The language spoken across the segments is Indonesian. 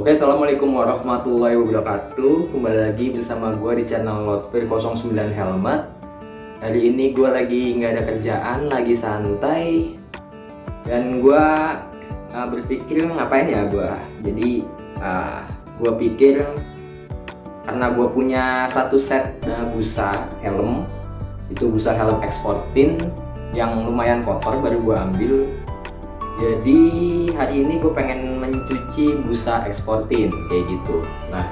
Oke, assalamualaikum warahmatullahi wabarakatuh. Kembali lagi bersama gue di channel Lotfir 09 Helmet. Hari ini gue lagi nggak ada kerjaan, lagi santai, dan gue berpikir ngapain ya gue. Jadi gue pikir karena gue punya satu set busa helm, itu busa helm X14 yang lumayan kotor, baru gue ambil. Jadi hari ini gue pengen mencuci busa X14 kayak gitu. Nah,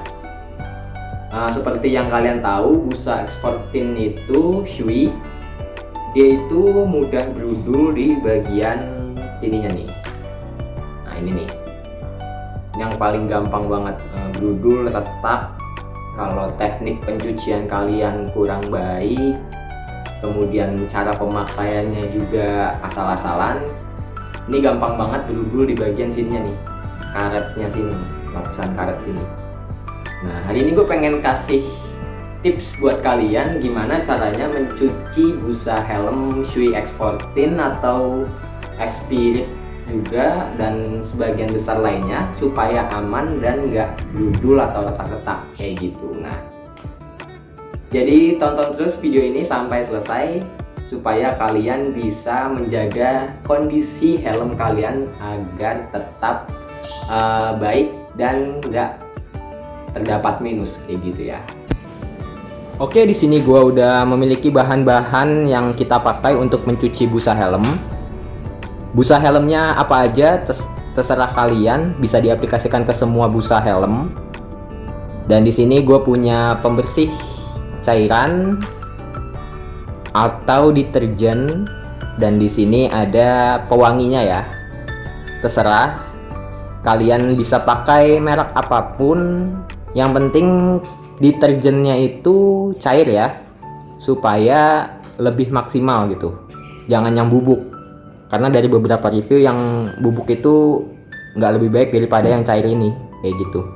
seperti yang kalian tahu, busa X14 itu Shui, dia itu mudah berudul di bagian sininya nih. Nah ini nih, yang paling gampang banget berudul, retak. Kalau teknik pencucian kalian kurang baik, kemudian cara pemakaiannya juga asal-asalan, ini gampang banget berudul di bagian sininya nih, karetnya sini, lapisan karet sini. Nah hari ini gue pengen kasih tips buat kalian gimana caranya mencuci busa helm Shui X14 atau X-Spirit juga dan sebagian besar lainnya supaya aman dan nggak berudul atau retak-retak kayak gitu. Nah jadi tonton terus video ini sampai selesai supaya kalian bisa menjaga kondisi helm kalian agar tetap baik dan nggak terdapat minus kayak gitu ya. Oke, di sini gua udah memiliki bahan-bahan yang kita pakai untuk mencuci busa helm. Busa helmnya apa aja terserah kalian, bisa diaplikasikan ke semua busa helm. Dan di sini gue punya pembersih cairan atau deterjen, dan di sini ada pewanginya ya. Terserah kalian bisa pakai merek apapun, yang penting deterjennya itu cair ya, supaya lebih maksimal gitu. Jangan yang bubuk, karena dari beberapa review yang bubuk itu nggak lebih baik daripada yang cair ini kayak gitu.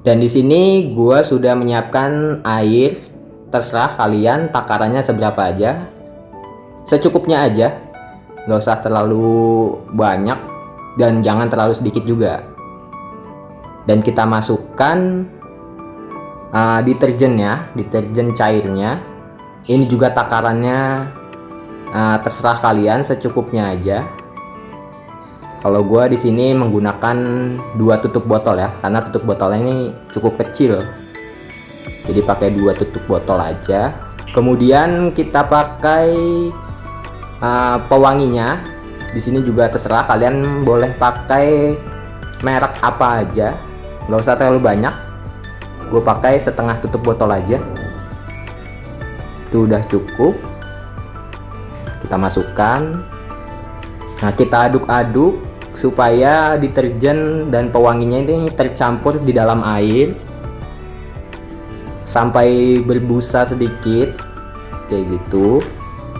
Dan di sini gua sudah menyiapkan air. Terserah kalian takarannya seberapa aja, secukupnya aja, nggak usah terlalu banyak dan jangan terlalu sedikit juga. Dan kita masukkan deterjennya, deterjen cairnya. Ini juga takarannya terserah kalian, secukupnya aja. Kalau gua di sini menggunakan 2 tutup botol ya, karena tutup botolnya ini cukup kecil. Jadi pakai 2 tutup botol aja. Kemudian kita pakai pewanginya. Di sini juga terserah kalian boleh pakai merek apa aja, nggak usah terlalu banyak. Gue pakai setengah tutup botol aja. Itu udah cukup. Kita masukkan. Nah kita aduk-aduk supaya deterjen dan pewanginya ini tercampur di dalam air sampai berbusa sedikit kayak gitu.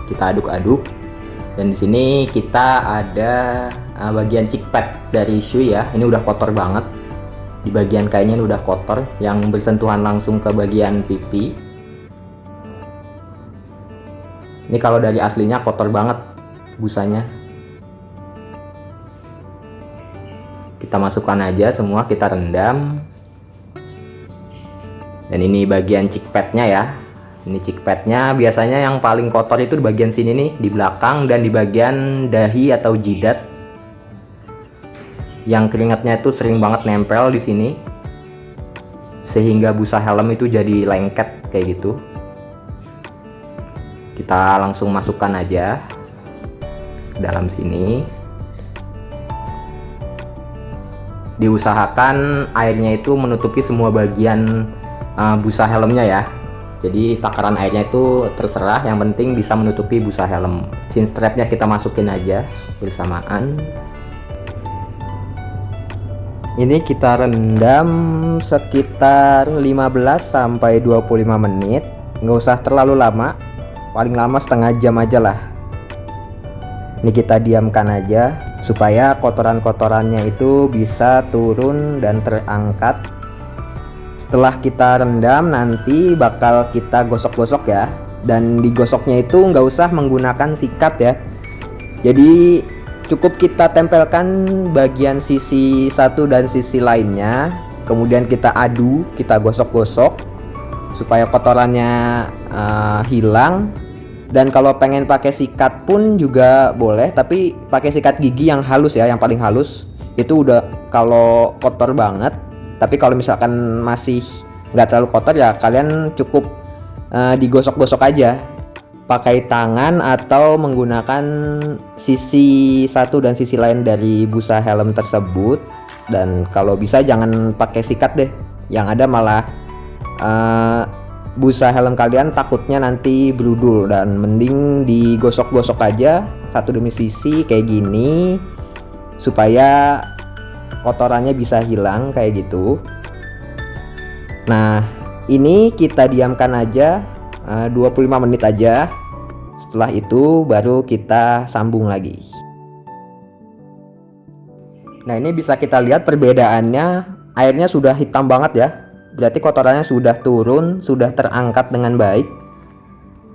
Kita aduk-aduk. Dan di sini kita ada bagian cheek pad dari Shui ya. Ini udah kotor banget. Di bagian kainnya ini udah kotor, yang bersentuhan langsung ke bagian pipi. Ini kalau dari aslinya kotor banget busanya. Kita masukkan aja semua, kita rendam. Dan ini bagian cheek padnya ya. Ini cheek padnya biasanya yang paling kotor itu di bagian sini nih, di belakang dan di bagian dahi atau jidat. Yang keringatnya itu sering banget nempel di sini, sehingga busa helm itu jadi lengket kayak gitu. Kita langsung masukkan aja ke dalam sini. Diusahakan airnya itu menutupi semua bagian busa helmnya ya. Jadi takaran airnya itu terserah, yang penting bisa menutupi busa helm. Chin strapnya kita masukin aja bersamaan. Ini kita rendam sekitar 15 sampai 25 menit. Nggak usah terlalu lama, paling lama setengah jam aja lah. Ini kita diamkan aja supaya kotoran-kotorannya itu bisa turun dan terangkat. Setelah kita rendam nanti bakal kita gosok-gosok ya. Dan digosoknya itu nggak usah menggunakan sikat ya. Jadi cukup kita tempelkan bagian sisi satu dan sisi lainnya kemudian kita aduk, kita gosok-gosok supaya kotorannya hilang. Dan kalau pengen pakai sikat pun juga boleh, tapi pakai sikat gigi yang halus ya, yang paling halus. Itu udah kalau kotor banget. Tapi kalau misalkan masih nggak terlalu kotor ya kalian cukup digosok-gosok aja pakai tangan atau menggunakan sisi satu dan sisi lain dari busa helm tersebut. Dan kalau bisa jangan pakai sikat deh, yang ada malah busa helm kalian takutnya nanti berudul. Dan mending digosok-gosok aja satu demi sisi kayak gini supaya kotorannya bisa hilang kayak gitu. Nah, ini kita diamkan aja 25 menit aja. Setelah itu baru kita sambung lagi. Nah, ini bisa kita lihat perbedaannya, airnya sudah hitam banget ya. Berarti kotorannya sudah turun, sudah terangkat dengan baik.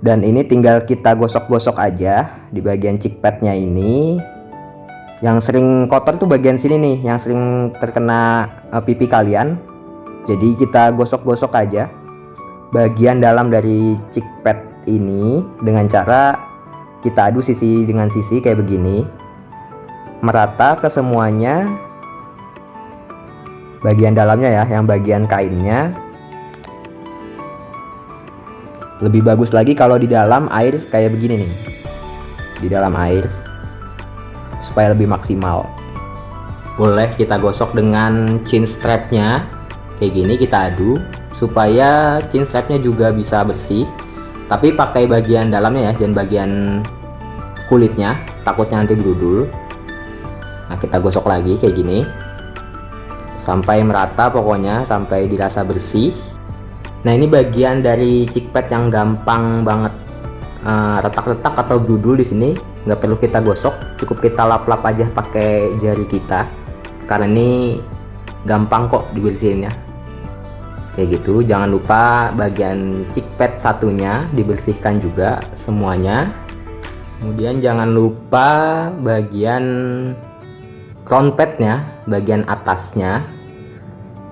Dan ini tinggal kita gosok-gosok aja di bagian chickpadnya ini. Yang sering kotor tuh bagian sini nih, yang sering terkena pipi kalian. Jadi kita gosok-gosok aja bagian dalam dari chickpad ini dengan cara kita aduk sisi dengan sisi kayak begini, merata ke semuanya bagian dalamnya ya, yang bagian kainnya. Lebih bagus lagi kalau di dalam air kayak begini nih, di dalam air, supaya lebih maksimal. Boleh kita gosok dengan chin strapnya kayak gini, kita aduk supaya chin strapnya juga bisa bersih. Tapi pakai bagian dalamnya ya, jangan bagian kulitnya, takutnya nanti berudul. Nah, kita gosok lagi kayak gini sampai merata, pokoknya sampai dirasa bersih. Nah, ini bagian dari chickpad yang gampang banget retak-retak atau berudul di sini. Nggak perlu kita gosok, cukup kita lap-lap aja pakai jari kita, karena ini gampang kok dibersihinnya kayak gitu. Jangan lupa bagian chickpad satunya dibersihkan juga semuanya. Kemudian jangan lupa bagian crown padnya, bagian atasnya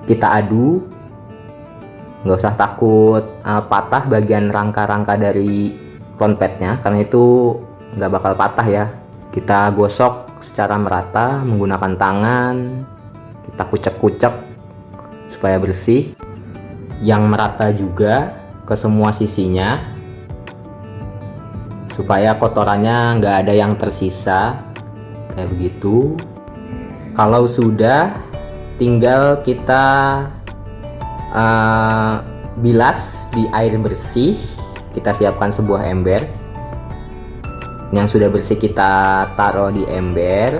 kita aduk. Nggak usah takut patah bagian rangka-rangka dari crown padnya, karena itu nggak bakal patah ya. Kita gosok secara merata menggunakan tangan, kita kucek-kucek supaya bersih, yang merata juga ke semua sisinya supaya kotorannya nggak ada yang tersisa kayak begitu. Kalau sudah, tinggal kita bilas di air bersih. Kita siapkan sebuah ember. Yang sudah bersih kita taruh di ember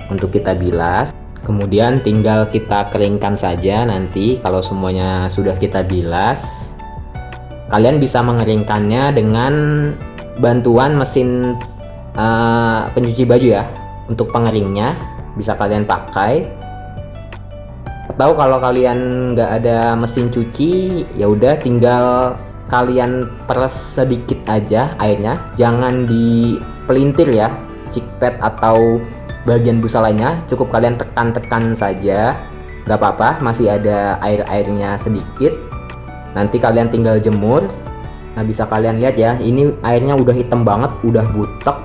untuk kita bilas. Kemudian tinggal kita keringkan saja nanti kalau semuanya sudah kita bilas. Kalian bisa mengeringkannya dengan bantuan mesin pencuci baju ya. Untuk pengeringnya bisa kalian pakai. Atau kalau kalian nggak ada mesin cuci, ya udah tinggal kalian peres sedikit aja airnya. Jangan dipelintir ya chickpad atau bagian busa lainnya, cukup kalian tekan-tekan saja, nggak apa-apa, masih ada air-airnya sedikit. Nanti kalian tinggal jemur. Nah, bisa kalian lihat ya, ini airnya udah hitam banget, udah butek.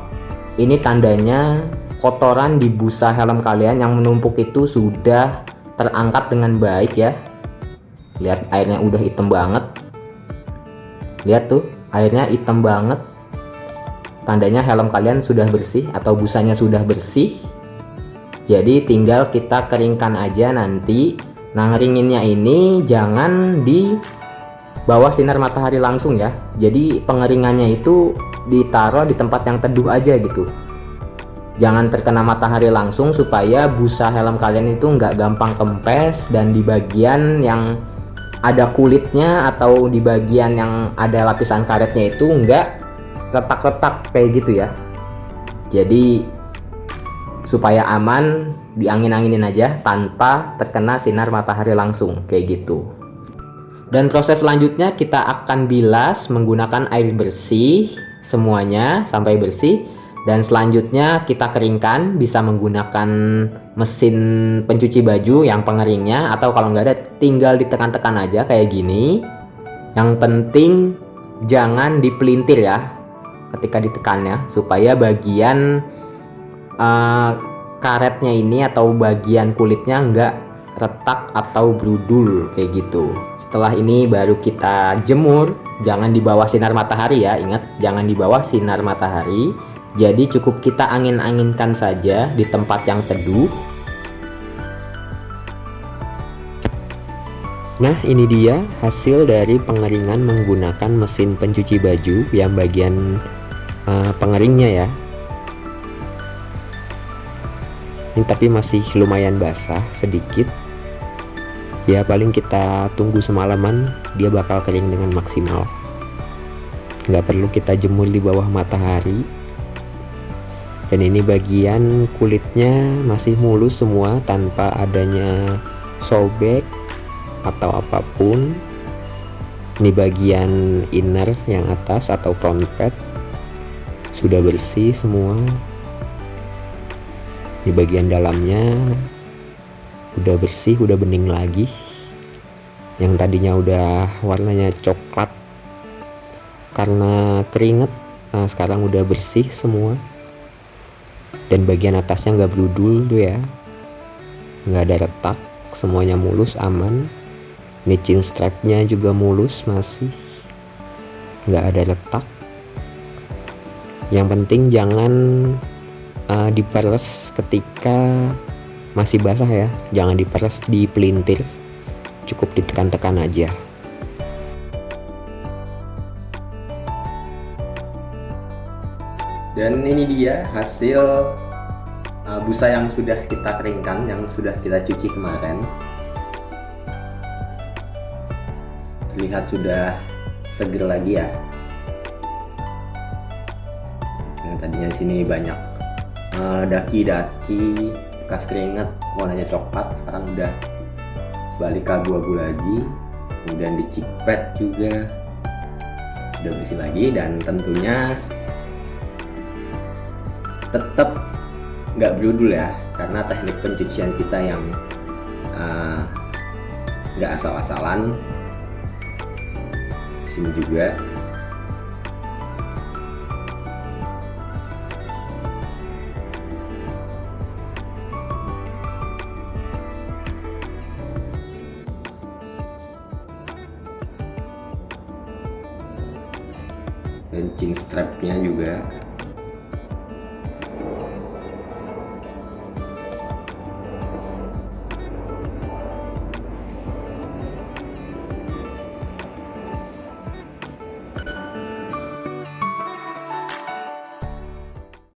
Ini tandanya kotoran di busa helm kalian yang menumpuk itu sudah terangkat dengan baik ya. Lihat airnya udah hitam banget. Lihat tuh, airnya hitam banget. Tandanya helm kalian sudah bersih atau busanya sudah bersih. Jadi tinggal kita keringkan aja nanti. Nah, ngeringinnya ini jangan di bawah sinar matahari langsung ya. Jadi pengeringannya itu ditaruh di tempat yang teduh aja gitu. Jangan terkena matahari langsung supaya busa helm kalian itu nggak gampang kempes. Dan di bagian yang ada kulitnya atau di bagian yang ada lapisan karetnya itu nggak retak-retak kayak gitu ya. Jadi supaya aman, diangin-anginin aja tanpa terkena sinar matahari langsung kayak gitu. Dan proses selanjutnya kita akan bilas menggunakan air bersih semuanya sampai bersih. Dan selanjutnya kita keringkan, bisa menggunakan mesin pencuci baju yang pengeringnya, atau kalau nggak ada tinggal ditekan-tekan aja kayak gini. Yang penting jangan dipelintir ya ketika ditekannya, supaya bagian karetnya ini atau bagian kulitnya nggak retak atau brudul kayak gitu. Setelah ini baru kita jemur, jangan di bawah sinar matahari ya, ingat jangan di bawah sinar matahari. Jadi cukup kita angin-anginkan saja di tempat yang teduh. Nah, ini dia hasil dari pengeringan menggunakan mesin pencuci baju yang bagian pengeringnya ya. Ini tapi masih lumayan basah sedikit. Ya paling kita tunggu semalaman, dia bakal kering dengan maksimal. Nggak perlu kita jemur di bawah matahari. Dan ini bagian kulitnya masih mulus semua tanpa adanya sobek atau apapun. Ini bagian inner yang atas atau front pad sudah bersih semua. Di bagian dalamnya udah bersih, udah bening lagi. Yang tadinya udah warnanya coklat karena keringet, nah sekarang udah bersih semua. Dan bagian atasnya nggak brudul tuh ya, nggak ada retak, semuanya mulus, aman. Ini chin strapnya juga mulus, masih nggak ada retak. Yang penting jangan diperes ketika masih basah ya, jangan diperes, dipelintir, cukup ditekan-tekan aja. Dan ini dia hasil busa yang sudah kita keringkan, yang sudah kita cuci kemarin. Terlihat sudah seger lagi ya. Yang tadinya sini banyak daki-daki bekas keringat warnanya coklat, sekarang udah balik ke abu-abu lagi. Kemudian di cheek pad juga udah bersih lagi, dan tentunya tetap nggak brudul ya, karena teknik pencucian kita yang nggak asal-asalan. Sini juga dan chin strapnya juga